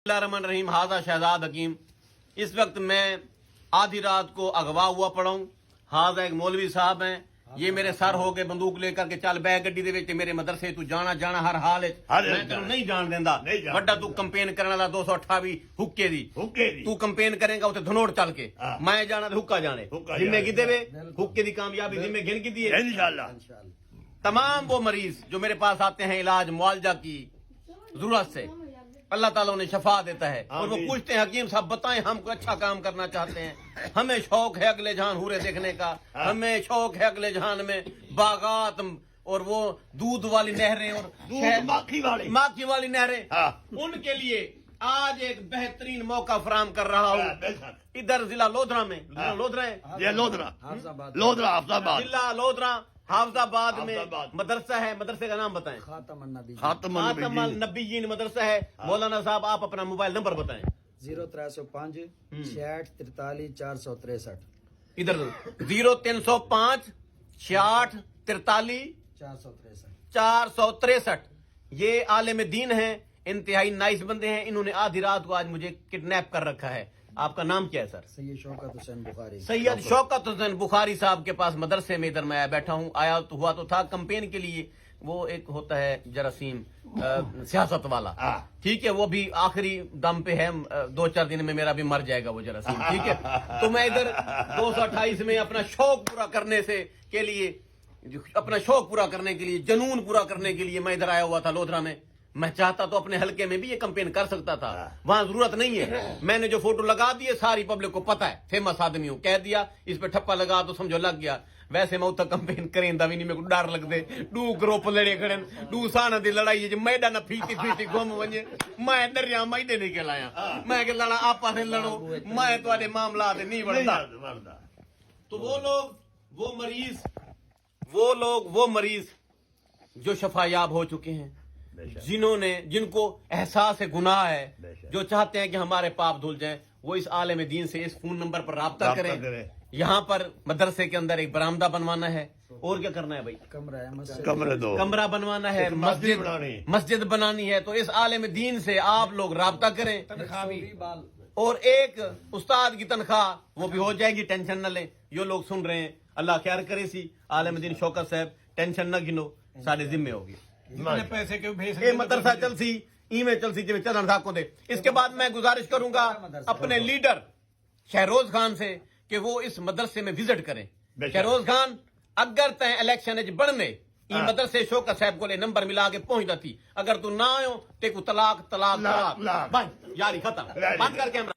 रहीम हाजा शहजाद हकीम। इस वक्त मैं आधी रात को अगवा हुआ पड़ा हूं। हाजा एक मौलवी साहब हैं, ये मेरे सर हो गए बंदूक लेकर के चल बैग गड्डी दे विच मेरे मदरसे तू जाना जाना हर हाल मैं तेन नहीं जान देंदा। वड्डा तू कंपेन करने वाला 228 हुक्के दी तू कंपेन करेगा उते धनोड़ चल के मैं जाना ते हुक्का जाने जिम्मे की देवे हुक्के दी कामयाबी जिम्मे गिन की दी है इंशाअल्लाह। तमाम वो मरीज जो मेरे पास आते हैं इलाज मुआवजा की जरूरत से अल्लाह ताला उन्हें शफा देता है और वो पूछते हैं हकीम साहब बताएं हम कोई अच्छा काम करना चाहते हैं, हमें शौक है अगले जहान हूरे देखने का, हमें शौक है अगले जहान में बागात और वो दूध वाली नहरें और माखी वाली नहरें। उनके लिए आज एक बेहतरीन मौका फराम कर रहा हूँ। इधर जिला लोधरा में लोधरा है जिला लोधरा हाफजाबाद में मदरसा है, मदरसे का नाम बताएं। खातमुन नबीयीन मदरसा है। मौलाना साहब आप अपना मोबाइल नंबर बताएं। 0305 66 43 463। इधर 0305 66 43 463। ये आलिम दीन है, इंतहाई नाइस बंदे हैं। इन्होंने आधी रात को आज मुझे किडनैप कर रखा है। आपका नाम क्या है सर? सैयद शौकत हुसैन बुखारी। सैयद शौकत हुसैन बुखारी साहब के पास मदरसे में इधर मैं बैठा हूँ। आया तो हुआ तो था कंपेन के लिए। वो एक होता है जरासीम सियासत वाला, ठीक है, वो भी आखिरी दम पे है। 2-4 दिन में मेरा भी मर जाएगा वो जरासीम, ठीक है। तो मैं इधर 228 में अपना शौक पूरा करने से के लिए अपना शौक पूरा करने के लिए जनून पूरा करने के लिए मैं इधर आया हुआ था लोधरा में। मैं चाहता तो अपने हलके में भी ये कंपेन कर सकता था, वहां जरूरत नहीं है। मैंने जो फोटो लगा दिए सारी पब्लिक को पता है, फेमस आदमी हूं, कह दिया इस पे ठप्पा लगा तो समझो लग गया। वैसे मैं उत्तर कंपेन करेंदा भी नहीं, मेरे को डर लगदे। डू ग्रुप लड़े खड़े डू साना दी लड़ाई ज मैडा ना फीटी फीटी घुम वने मैं डरिया मैडे नहीं के लाया। मैं के लड़ा आपस में लड़ो, मैं तुम्हारे मामला ते नहीं बढ़ता। तो वो मरीज जो शफायाब हो चुके हैं, जिनको एहसास गुनाह है, जो चाहते हैं कि हमारे पाप धुल जाएं, वो इस आलिम दीन से इस फोन नंबर पर राब्ता करें। यहाँ पर मदरसे के अंदर एक बरामदा बनवाना है। और क्या करना है भाई? कमरा बनवाना है, मस्जिद बनानी है। तो इस आलिम दीन से आप लोग राब्ता करें और एक उस्ताद की तनख्वाह वो भी हो जाएगी, टेंशन न लें। यो लोग सुन रहे हैं, अल्लाह ख्याल करे सी आलिम दीन शौकत साहब, टेंशन न गिनो, सारे जिम्मे होगी। पैसे के भेज मदरसा चलसी इवें चलसी जिवें चलन साको दे। इसके बाद मैं गुजारिश करूंगा अपने लीडर शहरोज खान से कि वो इस मदरसे में विजिट करें। शहरोज खान अगर तय इलेक्शन बढ़ने मदरसे शौकत साहब को नंबर मिला के पहुंचता थी, अगर तू ना आयो ते को तलाक तलाक तलाक यारी खत्म। बंद कर कैमरा।